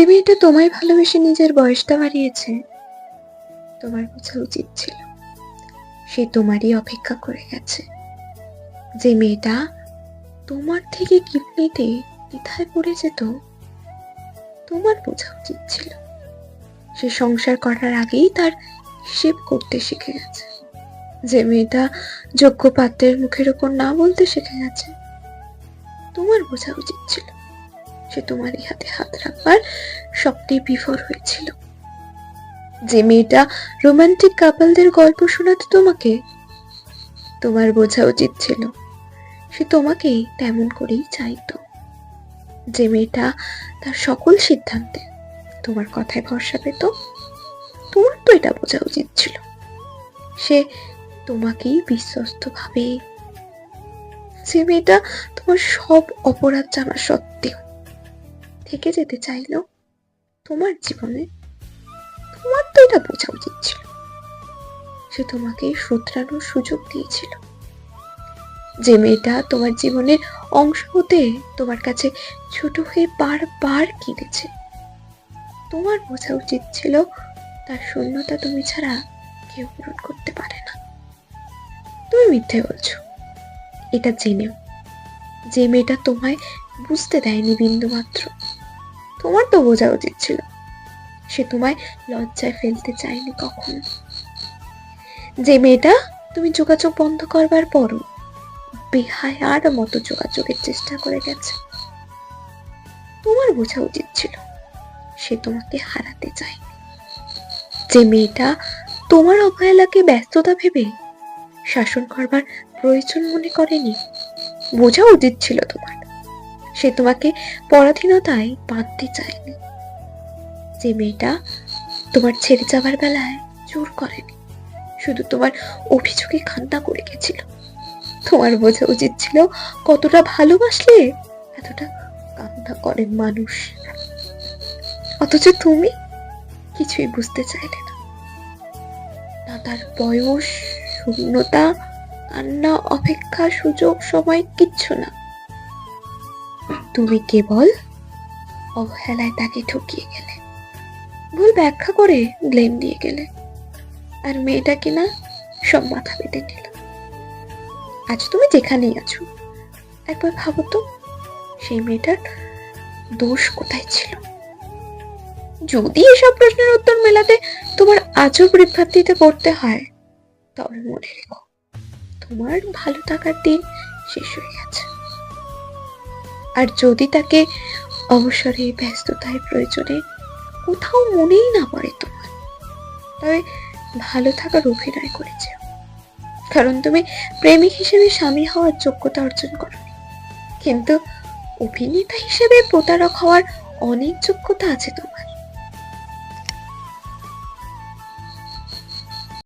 মেয়েটা তোমায় ভালোবেসে নিজের বয়সটা বাড়িয়েছে, তোমার বোঝা উচিত ছিল সে তোমারই অপেক্ষা করে গেছে। যে মেয়েটা তোমার থেকে গিফট নিতে দ্বিধায় পড়ে যেত, তোমার বোঝা উচিত ছিল সে সংসার করার আগেই তার হিসেব করতে শিখে গেছে। যে মেয়েটা যোগ্য পাত্রের মুখের ওপর না বলতে শিখে গেছে, তোমার বোঝা উচিত ছিল সে তোমারই হাতে হাত রাখবার স্বপ্নে বিভোর হয়েছিল। যে মেয়েটা রোমান্টিক কাপলদের গল্প শোনাতো তোমাকে, তোমার বোঝা উচিত ছিল সে তোমাকেই তেমন করেই চাইতো। যে মেয়েটা তার সকল সিদ্ধান্তে তোমার কথায় ভরসা পেত, তোমার তো এটা বোঝা উচিত ছিল সে তোমাকেই বিশ্বস্ত ভাবে। যে মেয়েটা তোমার সব অপরাধ জানা সত্ত্বেও থেকে যেতে চাইলো তোমার জীবনে, তোমার তো এটা বোঝা উচিত ছিল সে তোমাকে শুধরানোর সুযোগ দিয়েছিল। যে মেয়েটা তোমার জীবনের অংশ হতে তোমার কাছে ছোট হয়ে বারবার কেঁদেছে, তোমার বোঝা উচিত ছিল তার শূন্যতা তুমি ছাড়া কেউ পূরণ করতে পারে না। তুমি মিথ্যে বলছো এটা জেনেও। যে মেয়েটা তোমায় বুঝতে দেয়নি বিন্দু মাত্র, তোমার তো বোঝা উচিত ছিল সে তোমায় লজ্জায় ফেলতে চায়নি কখনো। যে মেয়েটা তুমি যোগাযোগ বন্ধ করবার পরও বেহায়ার মতো যোগাযোগের চেষ্টা করে গেছে, তোমার বোঝা উচিত ছিল সে তোমাকে হারাতে চায়নি। যে মেয়েটা তোমার অবহেলাকে ব্যস্ততা ভেবে শাসন করবার প্রয়োজন মনে করেনি, বোঝা উচিত ছিল তোমার সে তোমাকে পরাধীনতায় বাঁধতে চায়নি। যে মেয়েটা তোমার ছেড়ে যাবার বেলায় জোর করেনি, শুধু তোমার অভিযোগে কান্না করে গেছিল, তোমার বোঝা উচিত ছিল কতটা ভালোবাসলে এতটা কান্না করে মানুষ। অথচ তুমি কিছুই বুঝতে চাইলে না, না তার বয়স, শূন্যতা, কান্না, অপেক্ষা, সুযোগ, সময় কিচ্ছু না। তুমি কেবল অবহেলায় তাকে ঠকিয়ে গেলে, ভুল ব্যাখ্যা করে ব্লেম দিয়ে গেলে, আর মেয়েটা কিনা সব মাথা পেতে নিল। আজ তুমি যেখানেই আছো একবার ভাবো তো সেই মেয়েটার দোষ কোথায় ছিল। যদি এসব প্রশ্নের উত্তর মেলাতে তোমার আজও বিভ্রান্তিতে পড়তে হয়, তবে মনে রেখো তোমার ভালো থাকার দিন শেষ হয়ে গেছে। আর যদি তাকে অবসরে, ব্যস্ততায়, প্রয়োজনে কোথাও মনেই না পড়ে তোমার, তবে ভালো থাকার অভিনয় করেছে, কারণ তুমি প্রেমিক হিসেবে স্বামী হওয়ার যোগ্যতা অর্জন করোনি, কিন্তু অভিনেতা হিসেবে প্রতারক হওয়ার অনেক যোগ্যতা আছে তোমার।